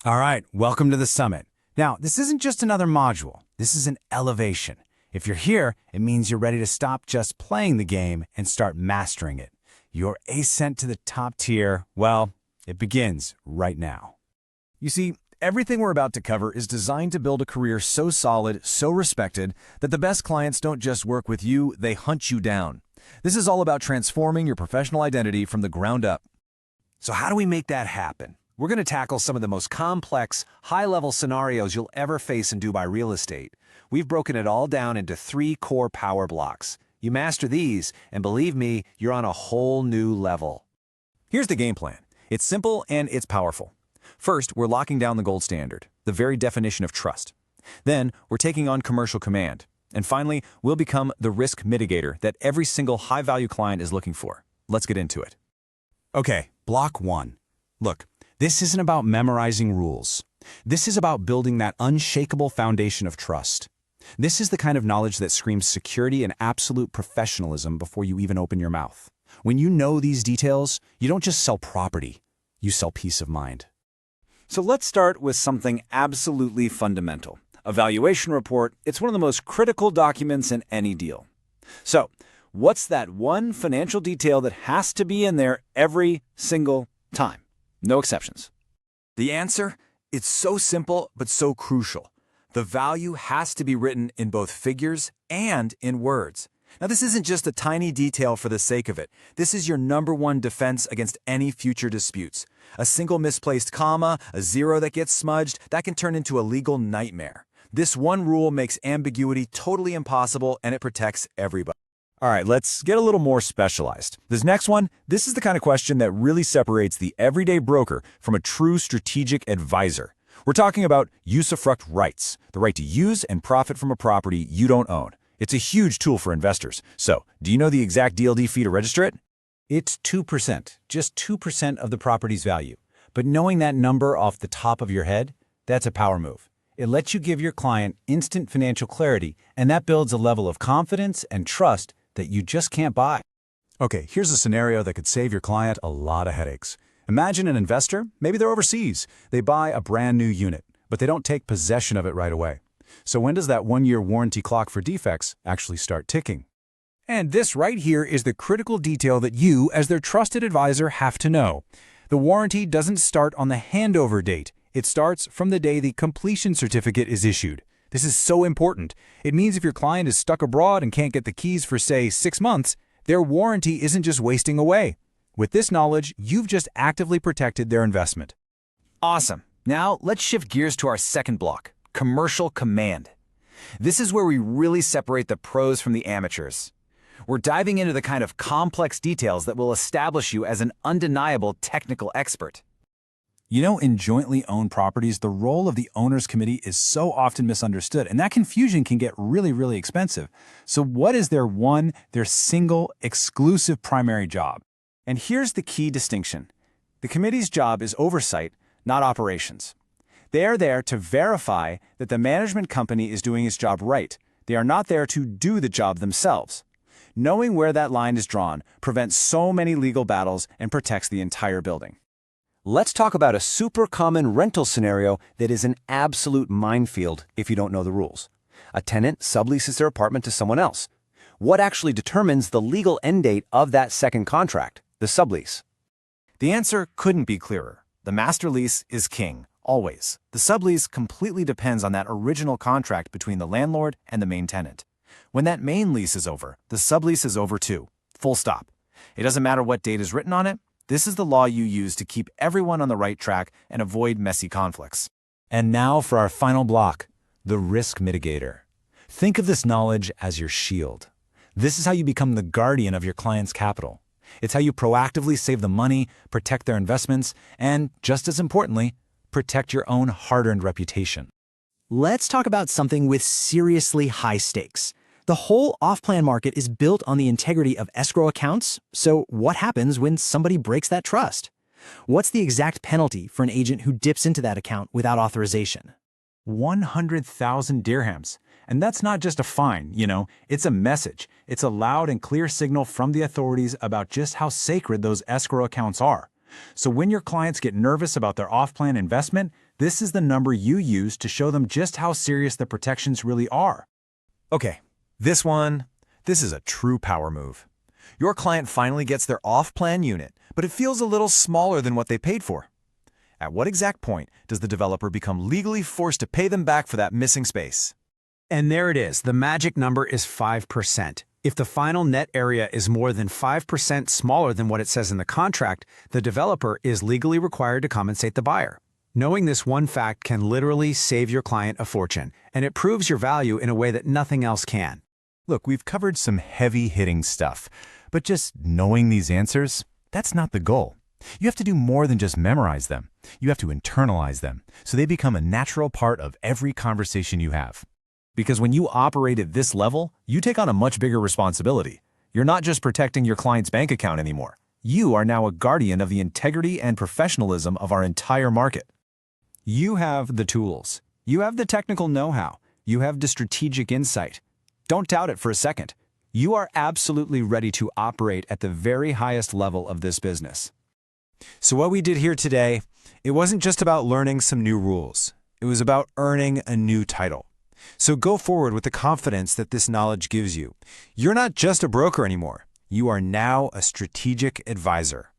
All right, welcome to the summit. Now, this isn't just another module. This is an elevation. If you're here, it means you're ready to stop just playing the game and start mastering it. Your ascent to the top tier, well, it begins right now. You see, everything we're about to cover is designed to build a career so solid, so respected, that the best clients don't just work with you, they hunt you down. This is all about transforming your professional identity from the ground up. So how do we make that happen? We're going to tackle some of the most complex, high-level scenarios you'll ever face in Dubai real estate. We've broken it all down into 3 core power blocks. You master these, and believe me, you're on a whole new level. Here's the game plan. It's simple and it's powerful. First, we're locking down the gold standard, the very definition of trust. Then, we're taking on commercial command. And finally, we'll become the risk mitigator that every single high-value client is looking for. Let's get into it. Okay, block 1. Look, this isn't about memorizing rules. This is about building that unshakable foundation of trust. This is the kind of knowledge that screams security and absolute professionalism before you even open your mouth. When you know these details, you don't just sell property, you sell peace of mind. So let's start with something absolutely fundamental. A valuation report, it's one of the most critical documents in any deal. So, what's that one financial detail that has to be in there every single time? No exceptions. The answer? It's so simple, but so crucial. The value has to be written in both figures and in words. Now, this isn't just a tiny detail for the sake of it. This is your #1 defense against any future disputes. A single misplaced comma, a zero that gets smudged, that can turn into a legal nightmare. This one rule makes ambiguity totally impossible, and it protects everybody. All right, let's get a little more specialized. This next one, this is the kind of question that really separates the everyday broker from a true strategic advisor. We're talking about usufruct rights, the right to use and profit from a property you don't own. It's a huge tool for investors. So, do you know the exact DLD fee to register it? It's 2%, just 2% of the property's value. But knowing that number off the top of your head, that's a power move. It lets you give your client instant financial clarity, and that builds a level of confidence and trust that you just can't buy. Okay, here's a scenario that could save your client a lot of headaches. Imagine an investor, maybe they're overseas. They buy a brand new unit, but they don't take possession of it right away. So when does that 1-year warranty clock for defects actually start ticking? And this right here is the critical detail that you, as their trusted advisor, have to know. The warranty doesn't start on the handover date. It starts from the day the completion certificate is issued. This is so important. It means if your client is stuck abroad and can't get the keys for, say, 6 months, their warranty isn't just wasting away. With this knowledge, you've just actively protected their investment. Awesome. Now, let's shift gears to our second block, commercial command. This is where we really separate the pros from the amateurs. We're diving into the kind of complex details that will establish you as an undeniable technical expert. You know, in jointly owned properties, the role of the owner's committee is so often misunderstood, and that confusion can get really expensive. So what is their single, exclusive primary job? And here's the key distinction. The committee's job is oversight, not operations. They are there to verify that the management company is doing its job right. They are not there to do the job themselves. Knowing where that line is drawn prevents so many legal battles and protects the entire building. Let's talk about a super common rental scenario that is an absolute minefield if you don't know the rules. A tenant subleases their apartment to someone else. What actually determines the legal end date of that second contract, the sublease? The answer couldn't be clearer. The master lease is king, always. The sublease completely depends on that original contract between the landlord and the main tenant. When that main lease is over, the sublease is over too. Full stop. It doesn't matter what date is written on it. This is the law you use to keep everyone on the right track and avoid messy conflicts. And now for our final block, the risk mitigator. Think of this knowledge as your shield. This is how you become the guardian of your client's capital. It's how you proactively save the money, protect their investments, and, just as importantly, protect your own hard-earned reputation. Let's talk about something with seriously high stakes. The whole off-plan market is built on the integrity of escrow accounts, so what happens when somebody breaks that trust? What's the exact penalty for an agent who dips into that account without authorization? 100,000 dirhams. And that's not just a fine, it's a message. It's a loud and clear signal from the authorities about just how sacred those escrow accounts are. So when your clients get nervous about their off-plan investment, This is the number you use to show them just how serious the protections really are. Okay, this is a true power move. Your client finally gets their off-plan unit, but it feels a little smaller than what they paid for. At what exact point does the developer become legally forced to pay them back for that missing space? And there it is. The magic number is 5%. If the final net area is more than 5% smaller than what it says in the contract, the developer is legally required to compensate the buyer. Knowing this one fact can literally save your client a fortune, and it proves your value in a way that nothing else can. Look, we've covered some heavy-hitting stuff, but just knowing these answers, that's not the goal. You have to do more than just memorize them. You have to internalize them, so they become a natural part of every conversation you have. Because when you operate at this level, you take on a much bigger responsibility. You're not just protecting your client's bank account anymore. You are now a guardian of the integrity and professionalism of our entire market. You have the tools. You have the technical know-how. You have the strategic insight. Don't doubt it for a second. You are absolutely ready to operate at the very highest level of this business. So what we did here today, it wasn't just about learning some new rules. It was about earning a new title. So go forward with the confidence that this knowledge gives you. You're not just a broker anymore. You are now a strategic advisor.